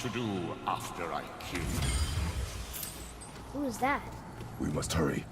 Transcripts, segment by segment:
to do after I kill you. Who is that? We must hurry.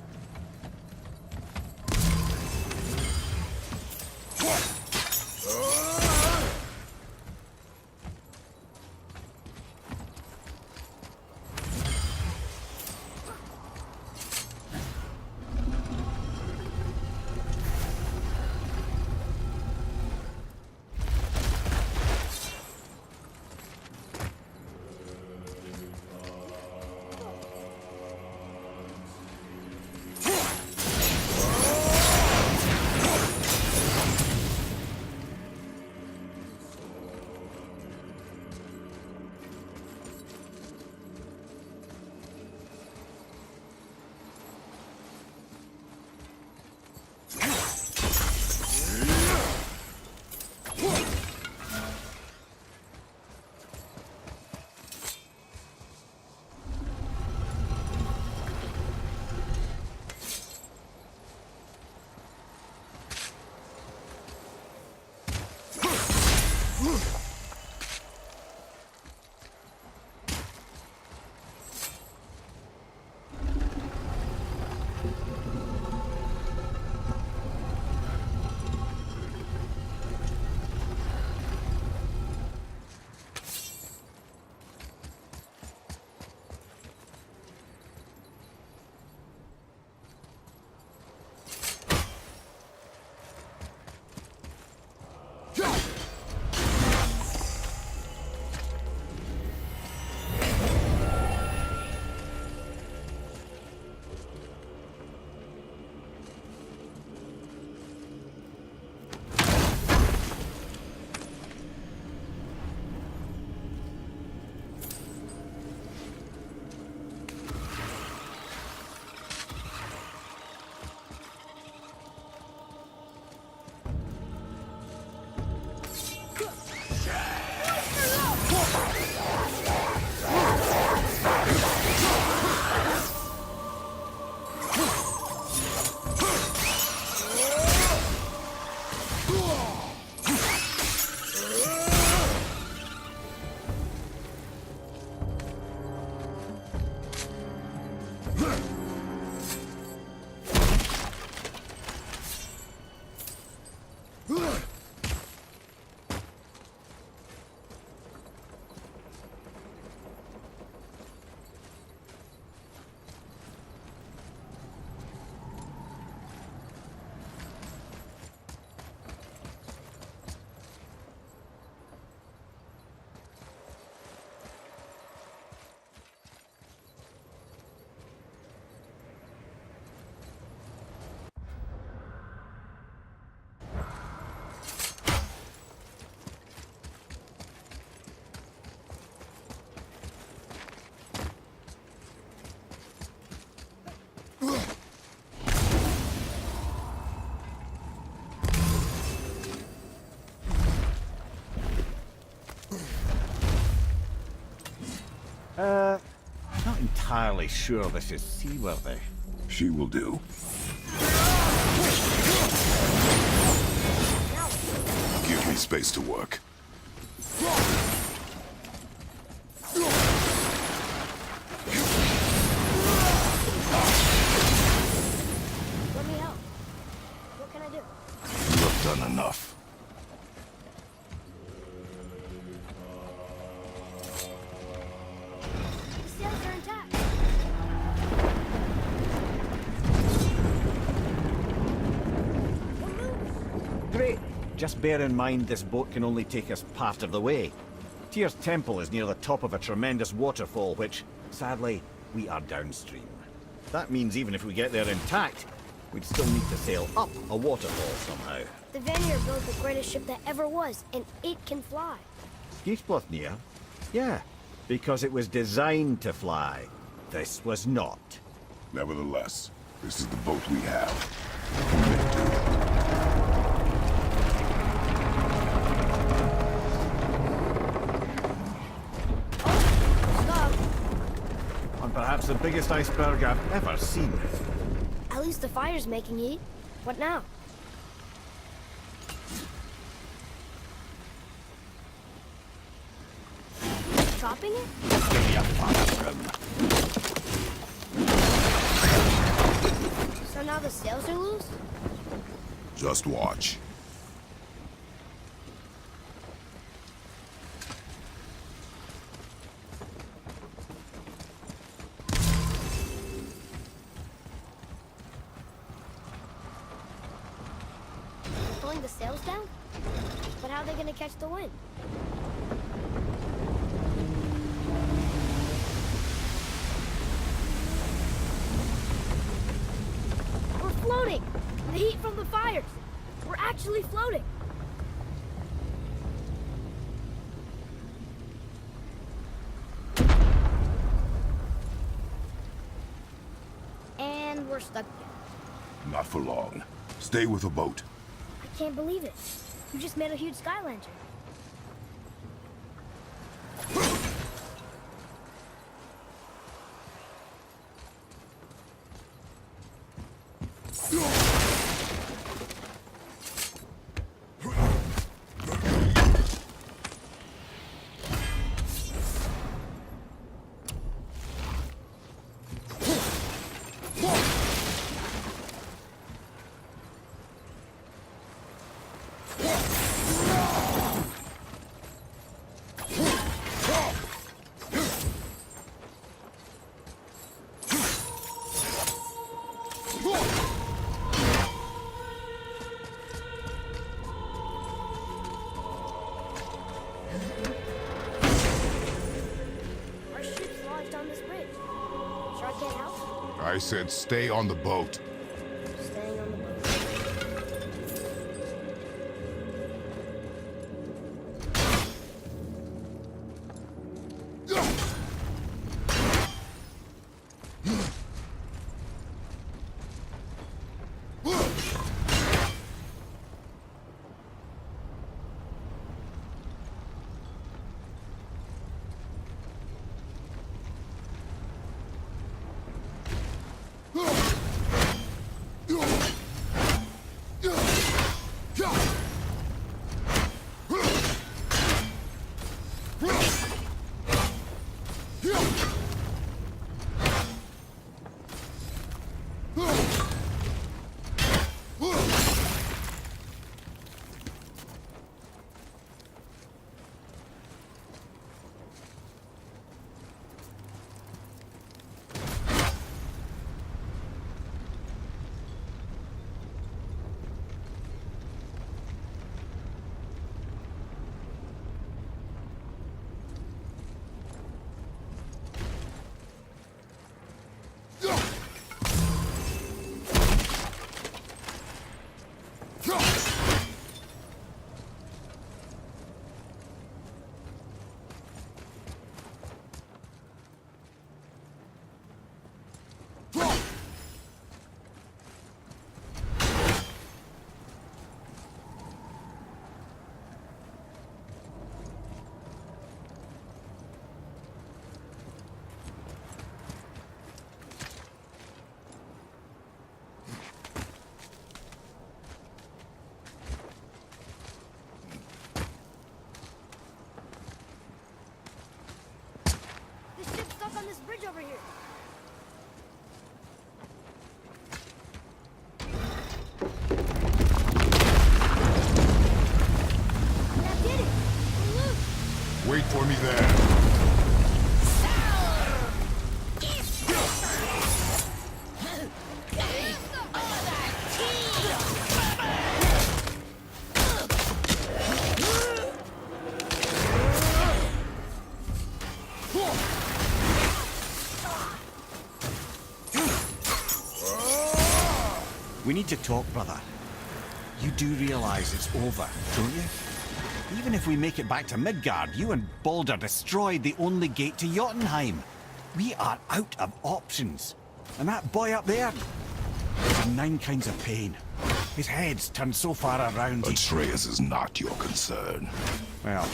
Not entirely sure this is seaworthy. She will do. Give me space to work. Let me help. What can I do? You have done enough. The sails are intact. We're loose. Great. Just bear in mind this boat can only take us part of the way. Tyr's temple is near the top of a tremendous waterfall, which, sadly, we are downstream. That means even if we get there intact, we'd still need to sail up a waterfall somehow. The Vanir built the greatest ship that ever was, and it can fly. Skidbladnir? Yeah, because it was designed to fly. This was not. Nevertheless, this is the boat we have. Commit to it. And perhaps the biggest iceberg I've ever seen. At least the fire's making heat. What now? chopping it? Give me a bathroom. So now the sails are loose? Just watch. They're pulling the sails down? But how are they gonna catch the wind? We're floating! The heat from the fires! We're actually floating! And we're stuck again. Not for long. Stay with the boat. I can't believe it. You just made a huge sky lantern. Our ship's lodged on this bridge. Sure I can't help? I said stay on the boat. Staying on the boat. This ship's stuck on this bridge over here. That did it! We're loose! Wait for me there. We need to talk, brother. You do realize it's over, don't you? Even if we make it back to Midgard, you and Baldur destroyed the only gate to Jotunheim. We are out of options. And that boy up there, he's in 9 kinds of pain. His head's turned so far around he... Atreus is not your concern. Well,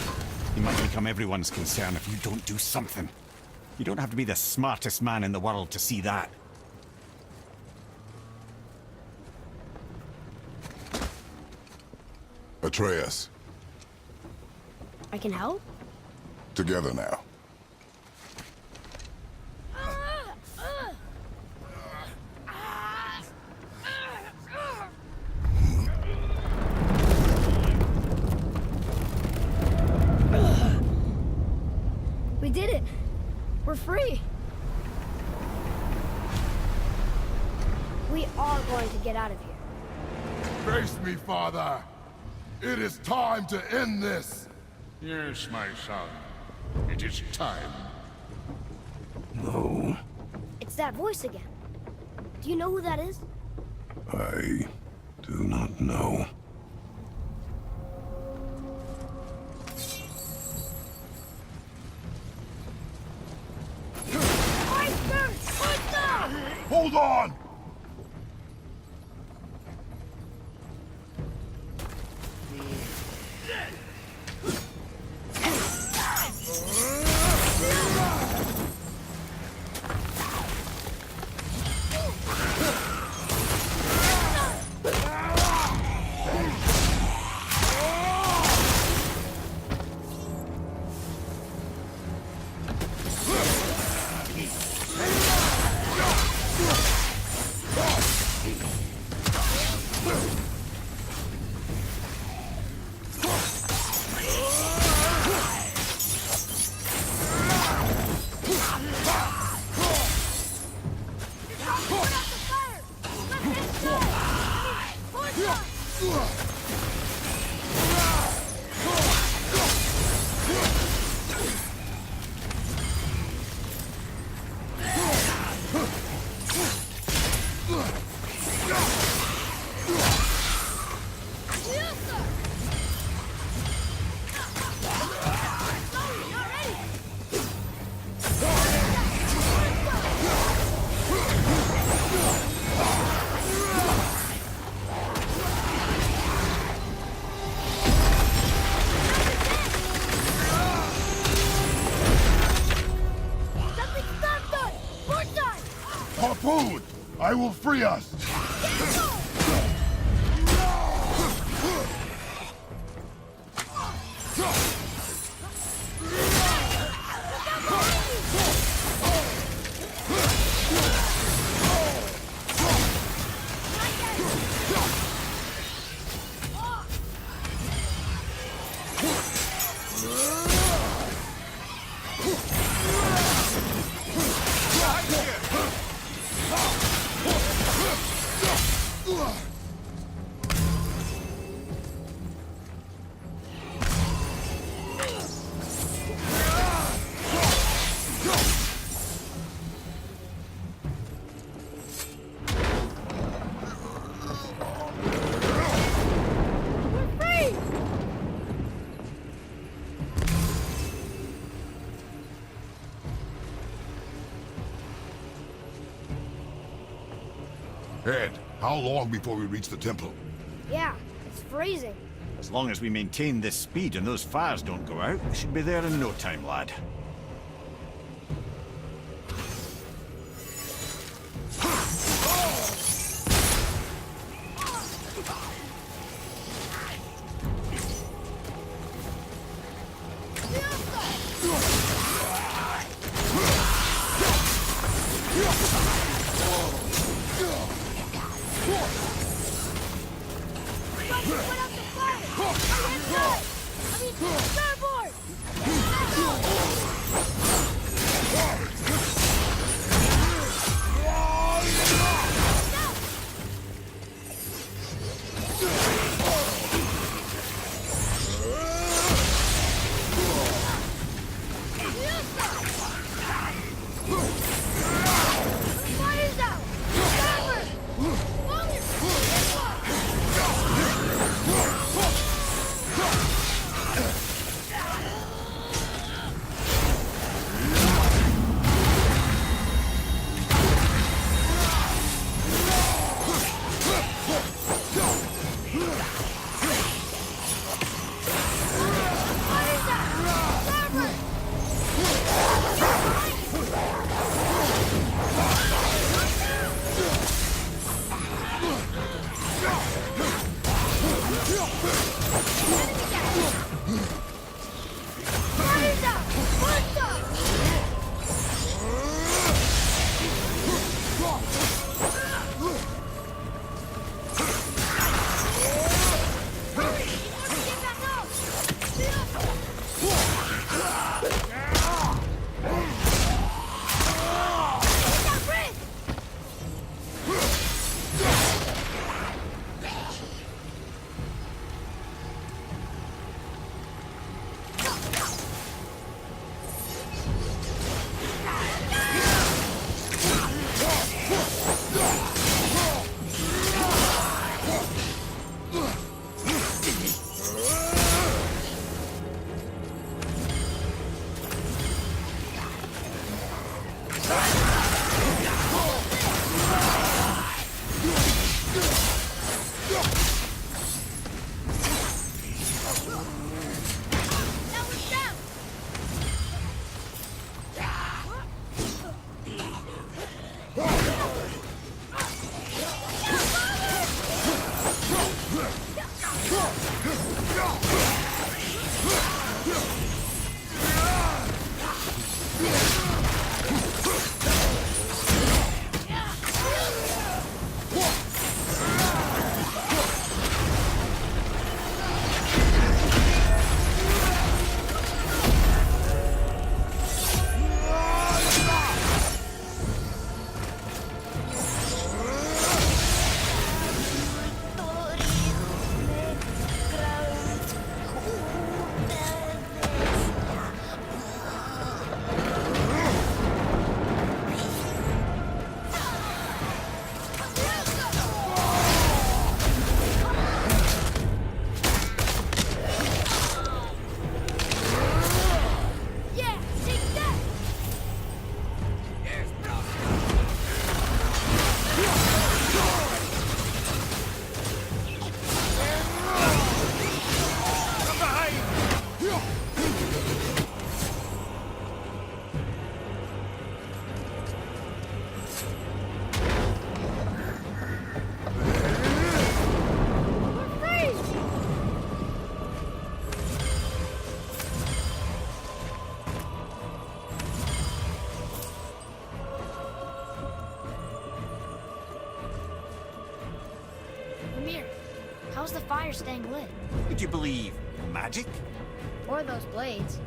he might become everyone's concern if you don't do something. You don't have to be the smartest man in the world to see that. Atreus, I can help? together now. out of here. Face me, father. It is time to end this. Yes, my son. It is time. No, It's that voice again. Do you know who that is? I do not know. Iceberg! Push down! Hold on! Put out the fire! Let's hit down! Push down! Yes, sir! Sorry, not ready! Something's not done! More time! Harpoon! I will free us! We're free! Ed, how long before we reach the temple? Yeah, it's freezing. As long as we maintain this speed and those fires don't go out, we should be there in no time, lad. Put out the fire! Inside! I mean, starboard! Fire's out! Starboard! Longer! Fire's out! Starboard! Fire's out! Push up! Hurry! Get back up! Get that bridge! How's the fire staying lit? Would you believe magic? Or those blades?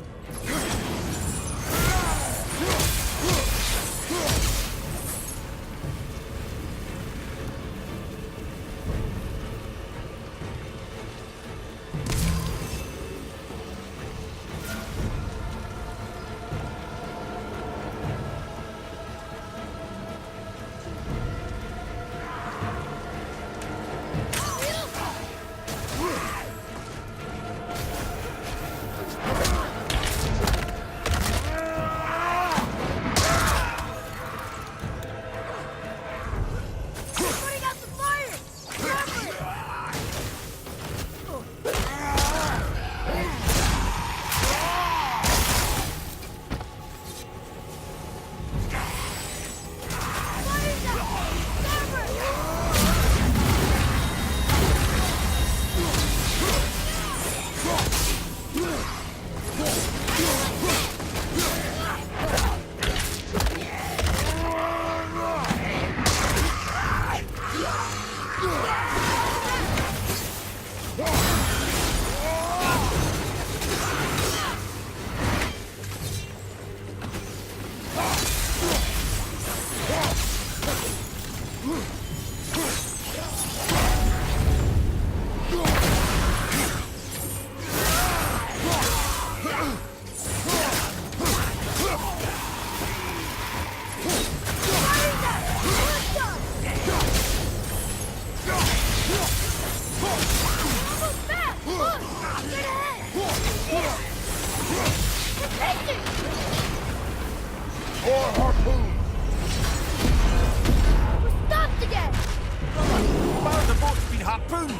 Putting out the fire! Fire's out! Starboard! Fire's out! Lift up! Almost back! Look! Get ahead! Here! It's racing! More harpoon! We're stopped again! Wow, the boat's been harpooned!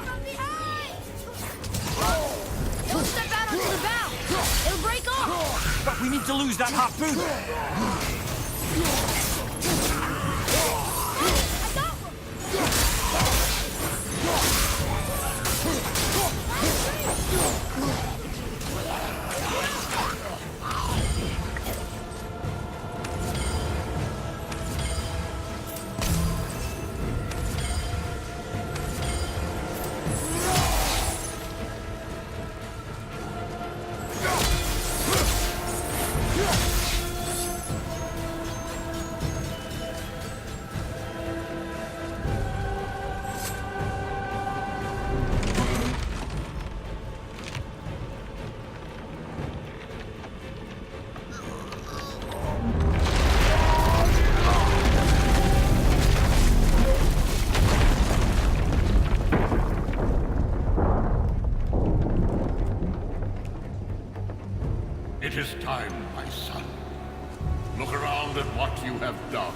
From behind! Don't step out onto the bow! It'll break off! But we need to lose that harpoon! I got one! It is time, my son. Look around at what you have done.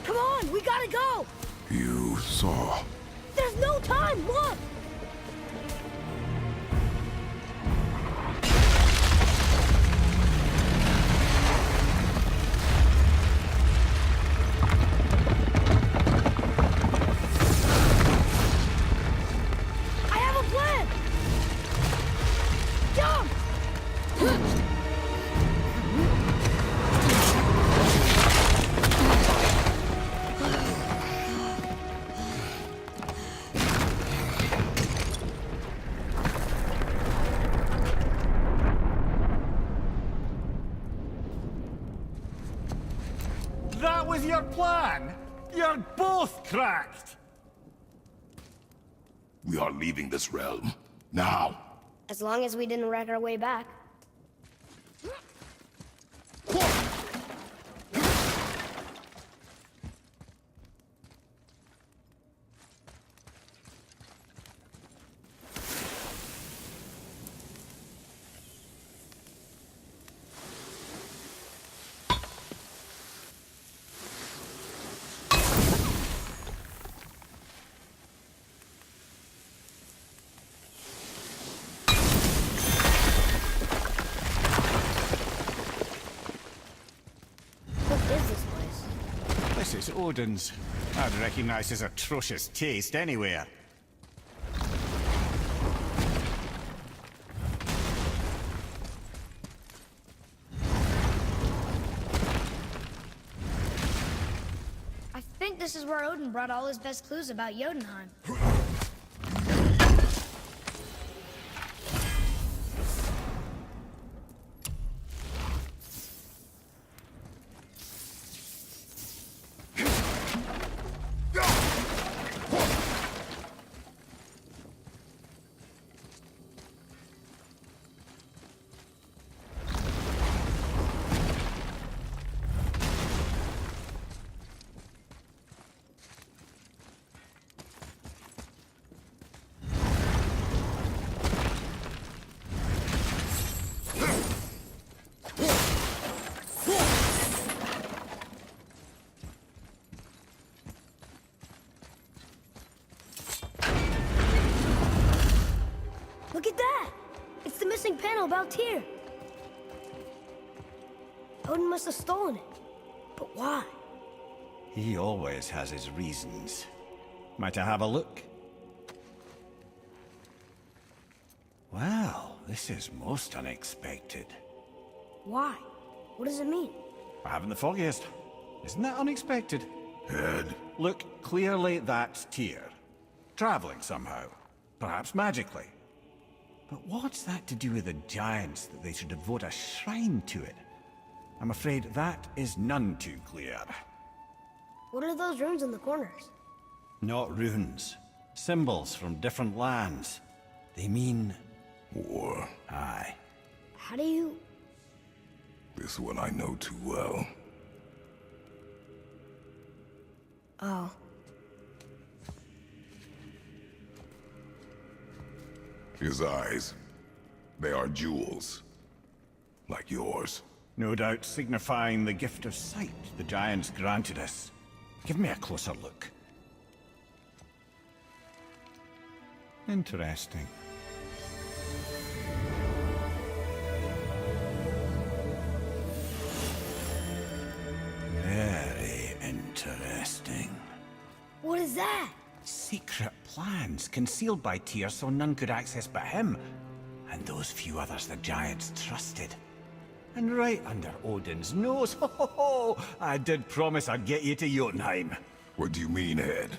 Come on, we gotta go! You saw. There's no time, look! I have a plan! Jump! That was your plan? You're both cracked! We are leaving this realm. Now. As long as we didn't wreck our way back. What is this place? This is Odin's. I'd recognize his atrocious taste anywhere. I think this is where Odin brought all his best clues about Jotunheim. Look at that! It's the missing panel about Tyr. Odin must have stolen it. But why? He always has his reasons. Might I have a look? Well, this is most unexpected. Why? What does it mean? I haven't the foggiest. Isn't that unexpected? Head. Look, clearly that's Tyr. Traveling somehow. Perhaps magically. But what's that to do with the giants that they should devote a shrine to it? I'm afraid that is none too clear. What are those runes in the corners? Not runes. Symbols from different lands. They mean... War. Aye. How do you... This one I know too well. Oh. His eyes. They are jewels. Like yours. No doubt signifying the gift of sight the giants granted us. Give me a closer look. Interesting. Very interesting. What is that? Secret plans concealed by Tyr so none could access but him, and those few others the giants trusted. And right under Odin's nose, ho ho ho! I did promise I'd get you to Jotunheim. What do you mean, Head?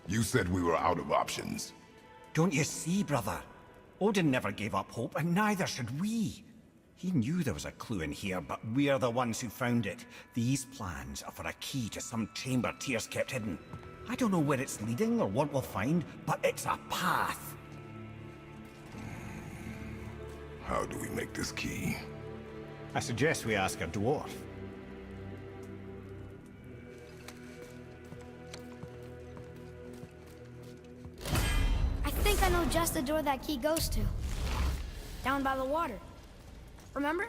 You said we were out of options. Don't you see, brother? Odin never gave up hope, and neither should we. He knew there was a clue in here, but we're the ones who found it. These plans are for a key to some chamber Tyr's kept hidden. I don't know where it's leading or what we'll find, but it's a path. How do we make this key? I suggest we ask a dwarf. I think I know just the door that key goes to. Down by the water. Remember?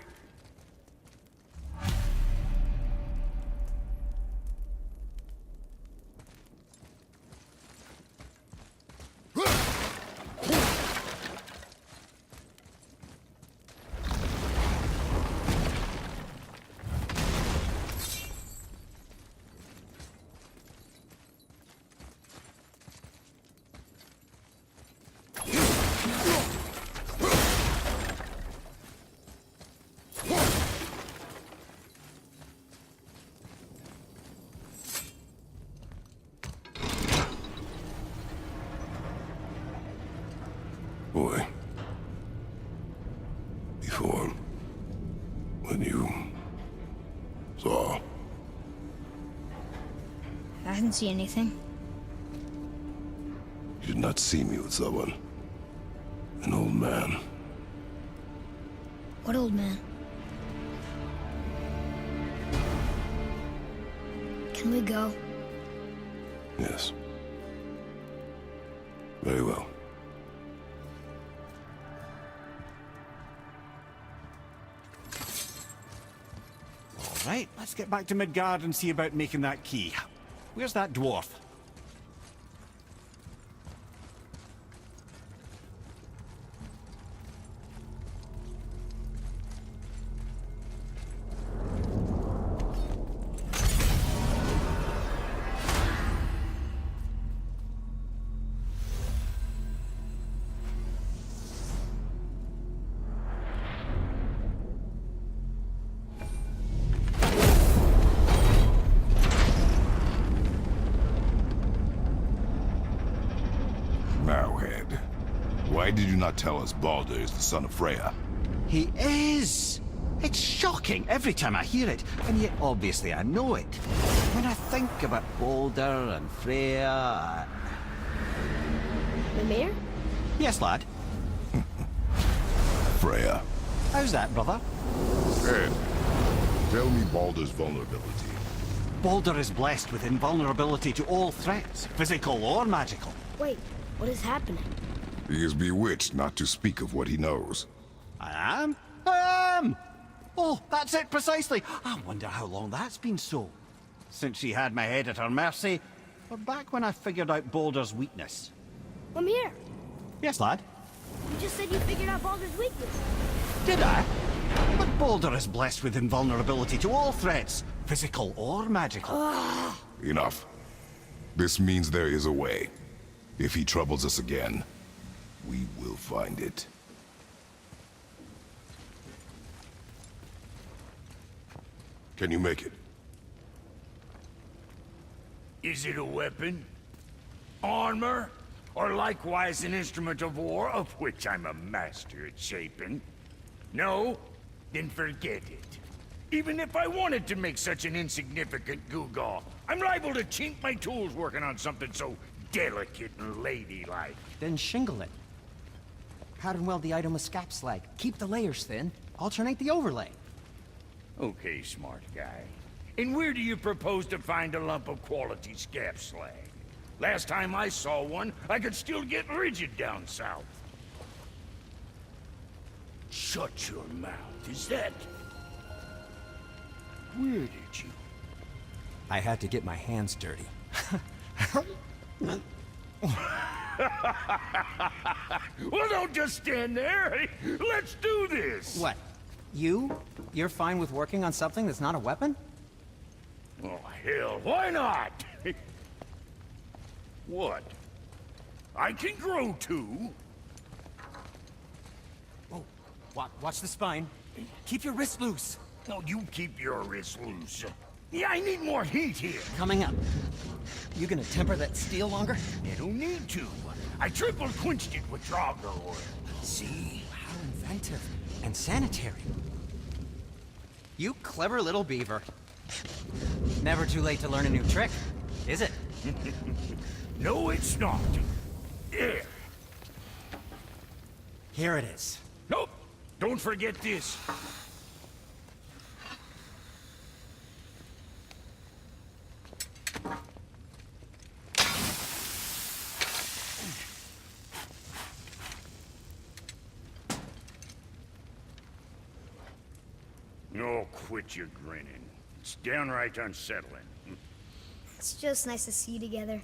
Boy. Before... when you... saw... I didn't see anything. You did not see me with someone. An old man. What old man? Can we go? Yes. Very well. All right, let's get back to Midgard and see about making that key. Where's that dwarf? Marrowhead. Why did you not tell us Baldur is the son of Freya? He is! It's shocking every time I hear it, and yet obviously I know it. When I think about Baldur and Freya... Mimir? Yes, lad. Freya. How's that, brother? Ed, tell me Baldur's vulnerability. Baldur is blessed with invulnerability to all threats, physical or magical. Wait, what is happening? He is bewitched not to speak of what he knows. I am? I am! Oh, that's it precisely. I wonder how long that's been so. Since she had my head at her mercy, or back when I figured out Baldur's weakness. Mimir, Yes, lad? you just said you figured out Baldur's weakness. Did I? But Baldur is blessed with invulnerability to all threats, physical or magical. Enough. This means there is a way. If he troubles us again, we will find it. Can you make it? Is it a weapon? Armor? Or likewise an instrument of war, of which I'm a master at shaping? No? Then forget it. Even if I wanted to make such an insignificant gewgaw, I'm liable to chink my tools working on something so delicate and ladylike. Then shingle it. Pattern weld the item with scap slag. Keep the layers thin. Alternate the overlay. Okay, smart guy. And where do you propose to find a lump of quality scap slag? Last time I saw one, I could still get rigid down south. Shut your mouth, is that... Where did you... I had to get my hands dirty. Well, don't just stand there. Let's do this. What? You're fine with working on something that's not a weapon? Oh, hell, why not? What? I can grow too. Oh, watch the spine. Keep your wrist loose. No, you keep your wrist loose. Yeah, I need more heat here. Coming up. You gonna temper that steel longer? I don't need to. I triple quenched it with Draugr oil. See? How inventive. And sanitary. You clever little beaver. Never too late to learn a new trick, is it? No, it's not. There. Here it is. Nope. Don't forget this. Oh, quit your grinning. It's downright unsettling. It's just nice to see you together.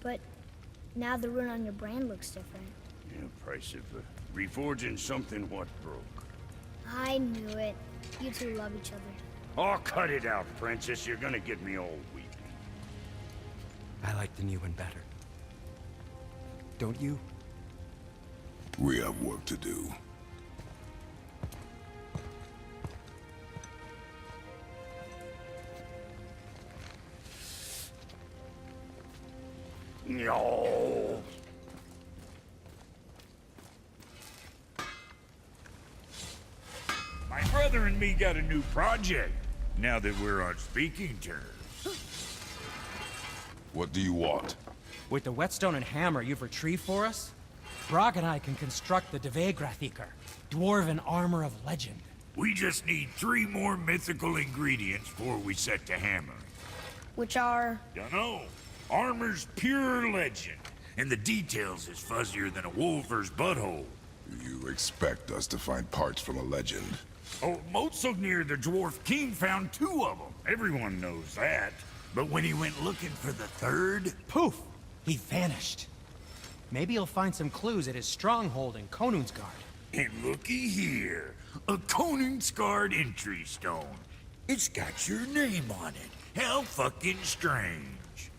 But now the rune on your brand looks different. Yeah, price of reforging something what broke. I knew it. You two love each other. Oh, cut it out, Princess. You're gonna get me all weak. I like the new one better. Don't you? We have work to do. No. My brother and me got a new project, now that we're on speaking terms. What do you want? With the whetstone and hammer you've retrieved for us, Brok and I can construct the Dvegrathikar, dwarven armor of legend. We just need 3 more mythical ingredients before we set to hammering. Which are... Dunno. Armor's pure legend, and the details is fuzzier than a wolver's butthole. You expect us to find parts from a legend? Oh, Motsognir the Dwarf King found 2 of them. Everyone knows that. But when he went looking for the 3rd... Poof! He vanished. Maybe he'll find some clues at his stronghold in Konungsgard. And looky here. A Konungsgard entry stone. It's got your name on it. How fucking strange.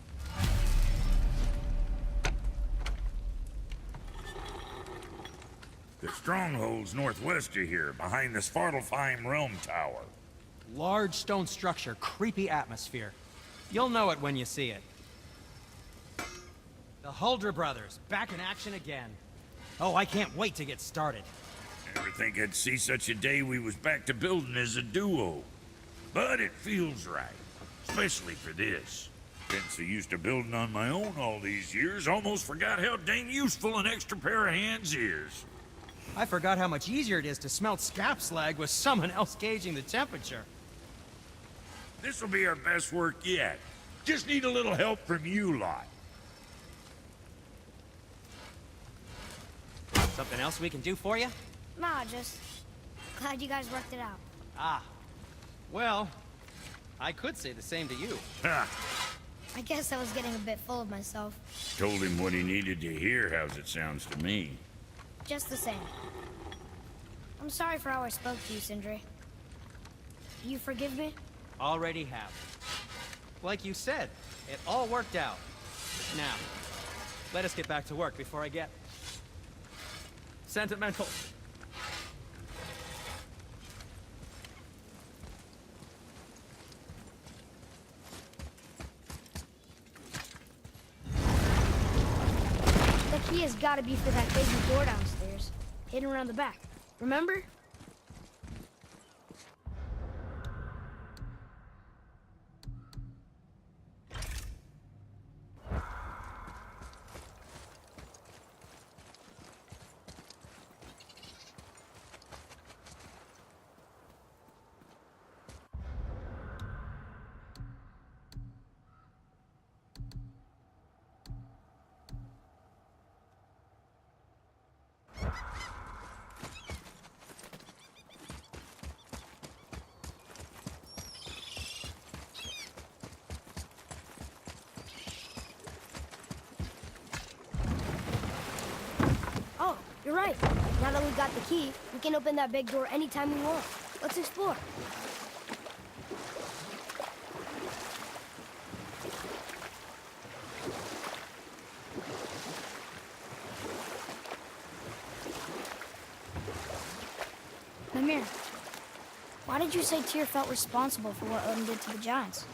The stronghold's northwest of here, behind the Svartalfheim Realm Tower. Large stone structure, creepy atmosphere. You'll know it when you see it. The Huldra brothers, back in action again. Oh, I can't wait to get started. Never think I'd see such a day we was back to building as a duo. But it feels right, especially for this. Been so used to building on my own all these years, almost forgot how dang useful an extra pair of hands is. I forgot how much easier it is to smelt scrap slag with someone else gauging the temperature. This'll be our best work yet. Just need a little help from you lot. Something else we can do for you? Nah, just... glad you guys worked it out. Ah. Well, I could say the same to you. Ha! I guess I was getting a bit full of myself. Told him what he needed to hear, how's it sounds to me. Just the same. I'm sorry for how I spoke to you, Sindri. You forgive me? Already have. Like you said, it all worked out. Now, let us get back to work before I get... sentimental. The key has got to be for that big door downstairs, hidden around the back. Remember? Oh, you're right. Now that we've got the key, we can open that big door anytime we want. Let's explore. Mimir, why did you say Tyr felt responsible for what Odin did to the Giants?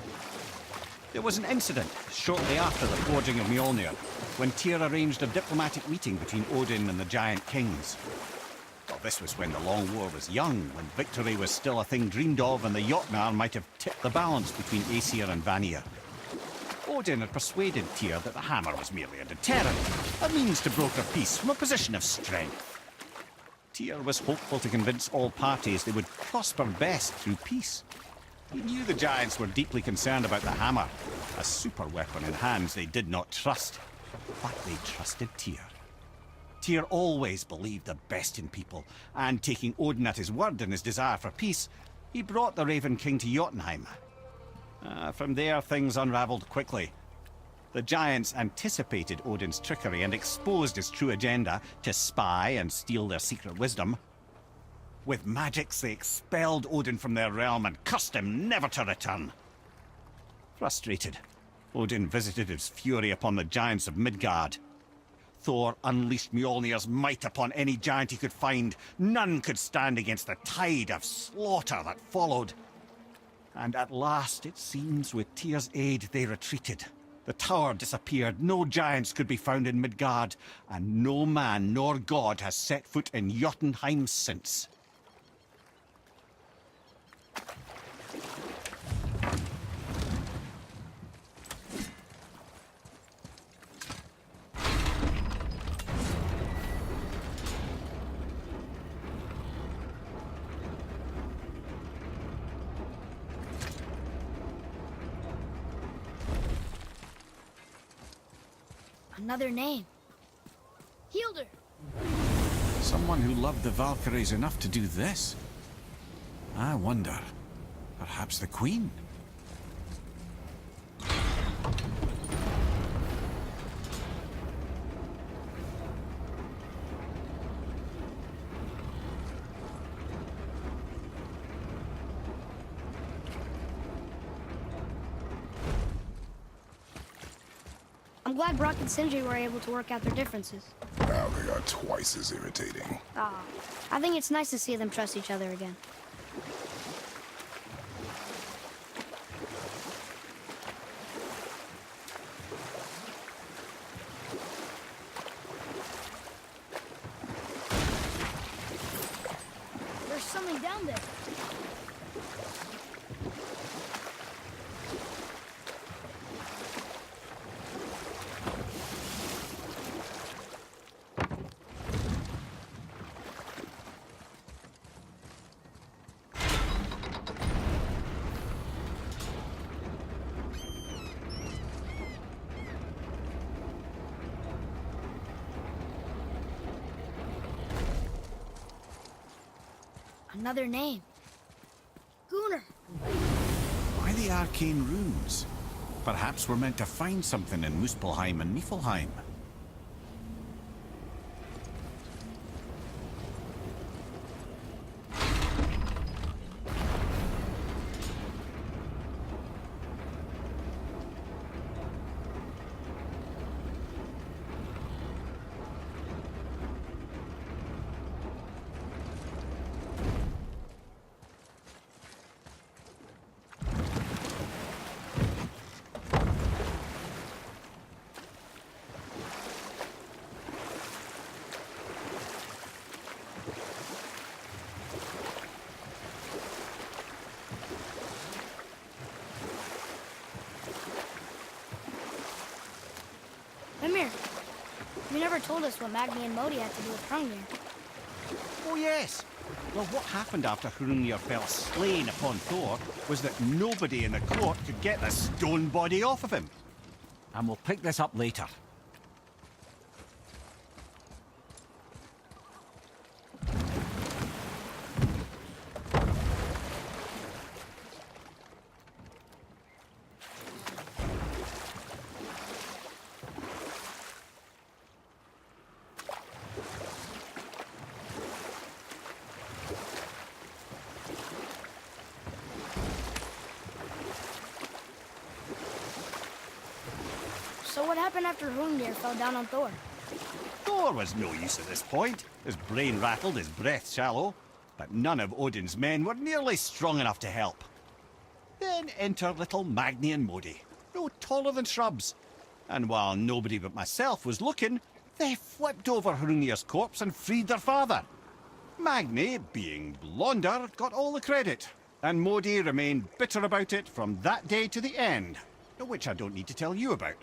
There was an incident shortly after the forging of Mjolnir, when Tyr arranged a diplomatic meeting between Odin and the Giant Kings. Well, this was when the Long War was young, when victory was still a thing dreamed of, and the Jotnar might have tipped the balance between Aesir and Vanir. Odin had persuaded Tyr that the hammer was merely a deterrent, a means to broker peace from a position of strength. Tyr was hopeful to convince all parties they would prosper best through peace. He knew the Giants were deeply concerned about the hammer, a super weapon in hands they did not trust. But they trusted Tyr. Tyr always believed the best in people, and taking Odin at his word in his desire for peace, he brought the Raven King to Jotunheim. From there, things unraveled quickly. The Giants anticipated Odin's trickery and exposed his true agenda to spy and steal their secret wisdom. With magics, they expelled Odin from their realm and cursed him never to return. Frustrated, Odin visited his fury upon the giants of Midgard. Thor unleashed Mjolnir's might upon any giant he could find. None could stand against the tide of slaughter that followed. And at last, it seems, with Tyr's aid, they retreated. The tower disappeared, no giants could be found in Midgard, and no man nor god has set foot in Jotunheim since. Another name. Hildur. Someone who loved the Valkyries enough to do this? I wonder. Perhaps the Queen? I'm glad Brock and Sindri were able to work out their differences. Now they are twice as irritating. I think it's nice to see them trust each other again. There's something down there. Another name. Gunnar. Why the arcane runes? Perhaps we're meant to find something in Muspelheim and Niflheim. Mimir, you never told us what Magni and Modi had to do with Hrungnir. Oh yes. Well, what happened after Hrungnir fell slain upon Thor was that nobody in the court could get the stone body off of him. And we'll pick this up later. So what happened after Hrungnir fell down on Thor? Thor was no use at this point. His brain rattled, his breath shallow. But none of Odin's men were nearly strong enough to help. Then enter little Magni and Modi, no taller than shrubs. And while nobody but myself was looking, they flipped over Hrungnir's corpse and freed their father. Magni, being blonder, got all the credit. And Modi remained bitter about it from that day to the end. Which I don't need to tell you about.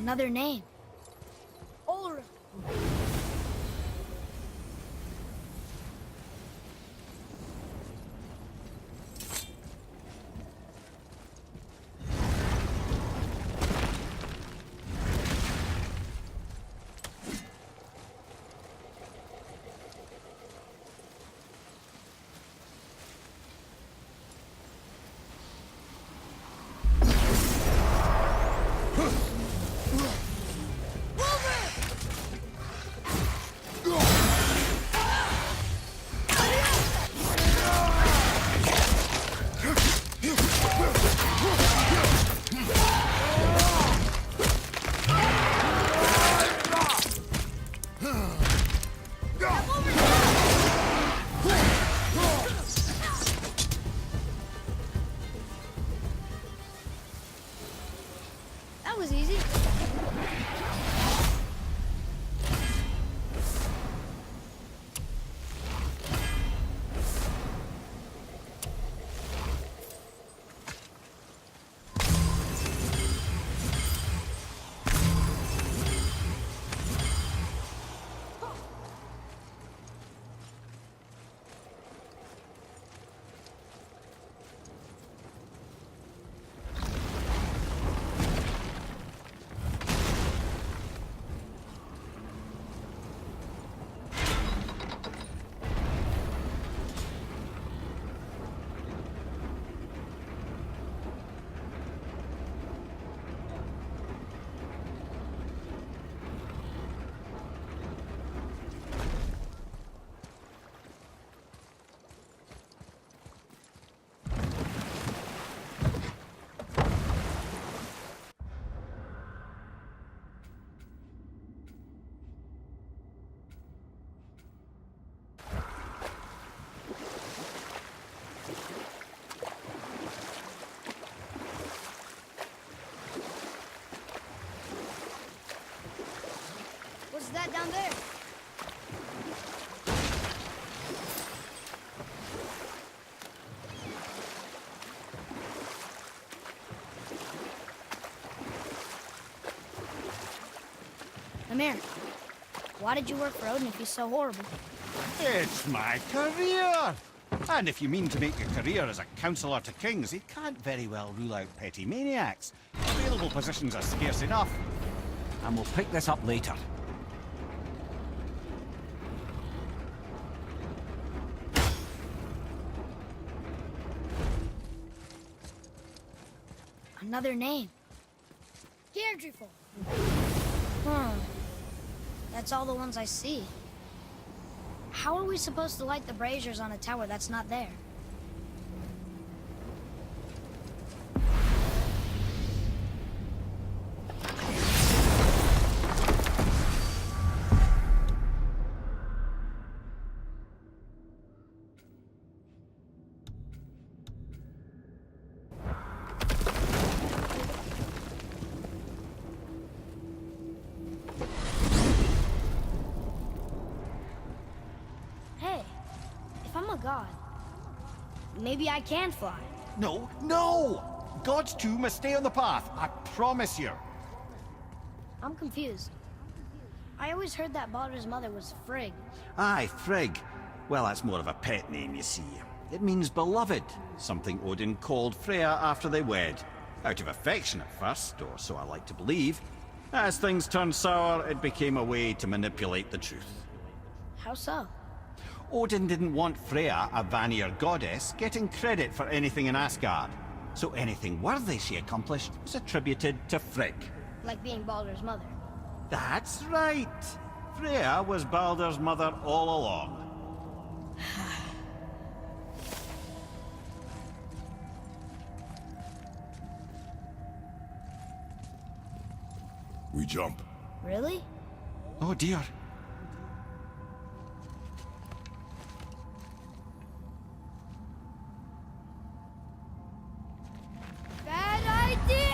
Another name. Ulrich. That was easy. What's that down there? Amir, why did you work for Odin if he's so horrible? It's my career! And if you mean to make a career as a counselor to kings, he can't very well rule out petty maniacs. Available positions are scarce enough. And we'll pick this up later. Another name. Gandriful. That's all the ones I see. How are we supposed to light the braziers on a tower that's not there? If I'm a god, maybe I can fly. No, no! Gods too must stay on the path, I promise you. I'm confused. I always heard that Baldur's mother was Frigg. Aye, Frigg. Well, that's more of a pet name, you see. It means beloved, something Odin called Freya after they wed. Out of affection at first, or so I like to believe. As things turned sour, it became a way to manipulate the truth. How so? Odin didn't want Freya, a Vanir goddess, getting credit for anything in Asgard. So anything worthy she accomplished was attributed to Frigg. Like being Baldur's mother. That's right! Freya was Baldur's mother all along. We jump. Really? Oh dear. Bad idea!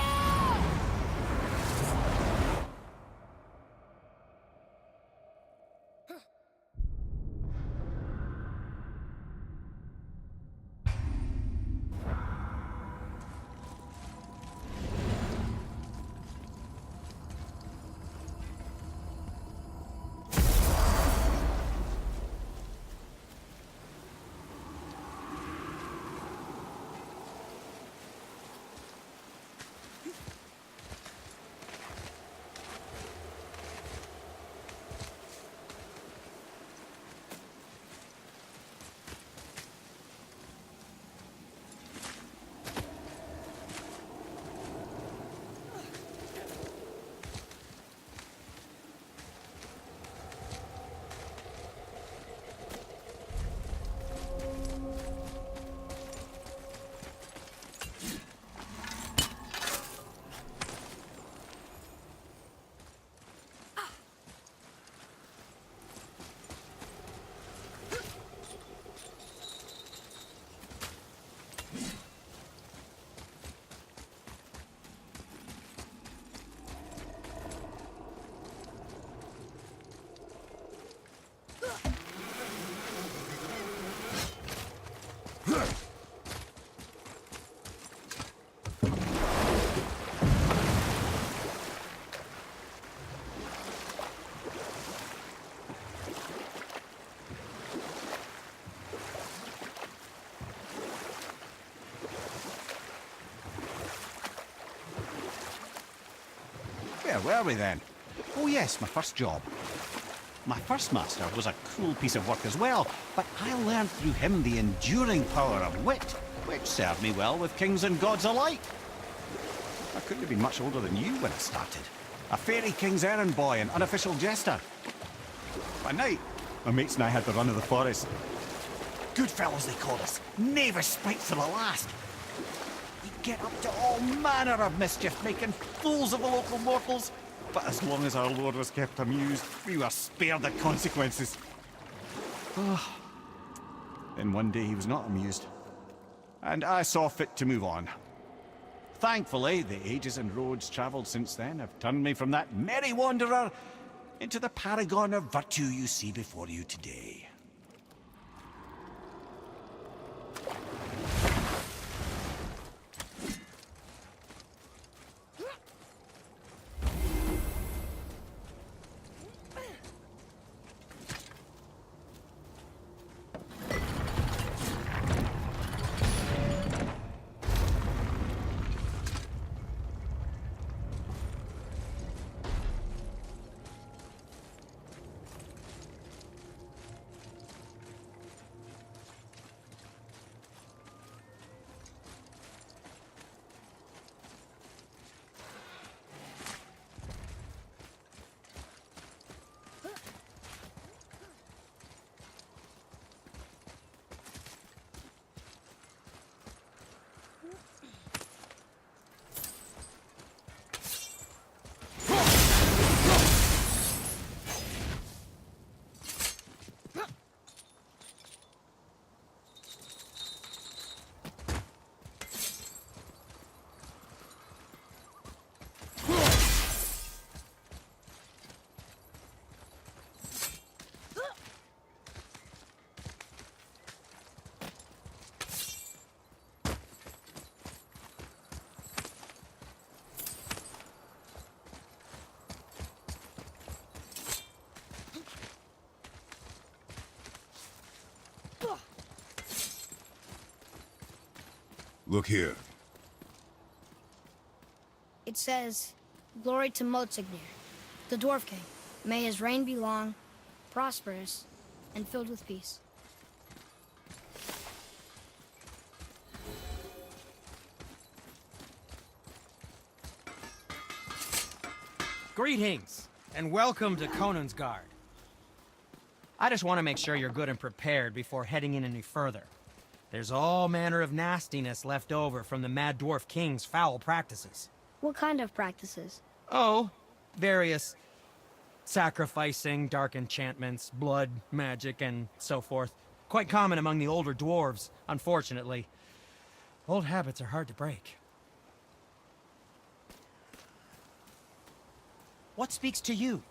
Where were we then? Oh yes, my first job. My first master was a cruel piece of work as well, but I learned through him the enduring power of wit, which served me well with kings and gods alike. I couldn't have been much older than you when I started. A fairy king's errand boy and unofficial jester. By night, my mates and I had the run of the forest. Good fellows they called us, knavish sprites to the last. We'd get up to all manner of mischief, making fools of the local mortals. But as long as our lord was kept amused, we were spared the consequences. Then one day he was not amused, and I saw fit to move on. Thankfully, the ages and roads travelled since then have turned me from that merry wanderer into the paragon of virtue you see before you today. Look here. It says, "Glory to Motsignir, the Dwarf King. May his reign be long, prosperous, and filled with peace." Greetings, and welcome to Conan's Guard. I just want to make sure you're good and prepared before heading in any further. There's all manner of nastiness left over from the Mad Dwarf King's foul practices. What kind of practices? Oh, various sacrificing, dark enchantments, blood, magic, and so forth. Quite common among the older dwarves, unfortunately. Old habits are hard to break. What speaks to you?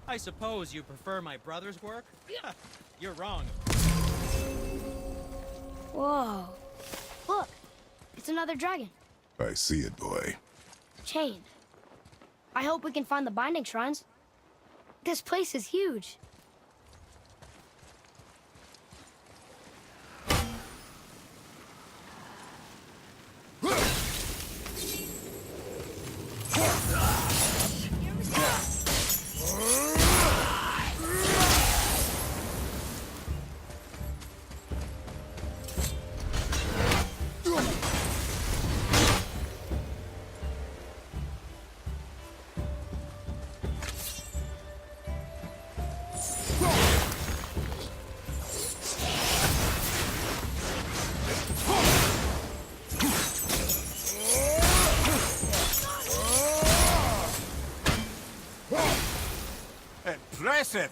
I suppose you prefer my brother's work? You're wrong. Whoa. Look, it's another dragon. I see it, boy. Chained. I hope we can find the binding shrines. This place is huge. Impressive!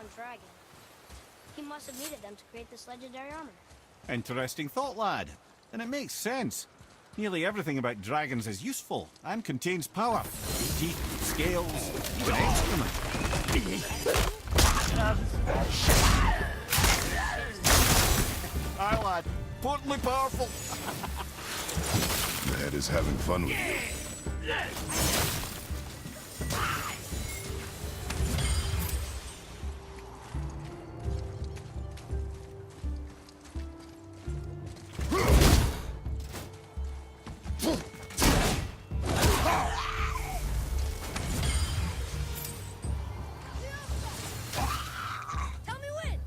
one dragon. He must have needed them to create this legendary armor. Interesting thought, lad. And it makes sense. Nearly everything about dragons is useful and contains power. Teeth, scales, even excrement. Aye, lad. Portly powerful. The head is having fun with you. Tell me when!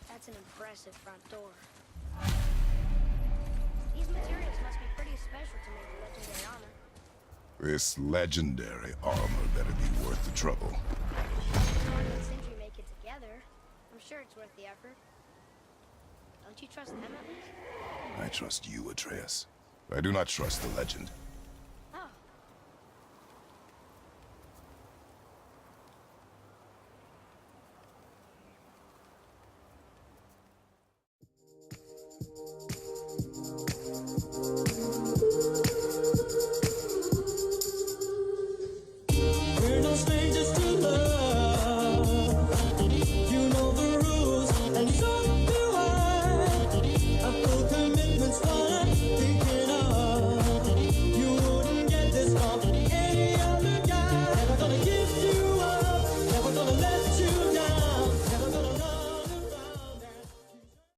That's an impressive front door. These materials must be pretty special to make a legendary armor. This legendary armor better be worth the trouble. Sword and Sindri make it together. I'm sure it's worth the effort. Don't you trust them at least? I trust you, Atreus. I do not trust the legend.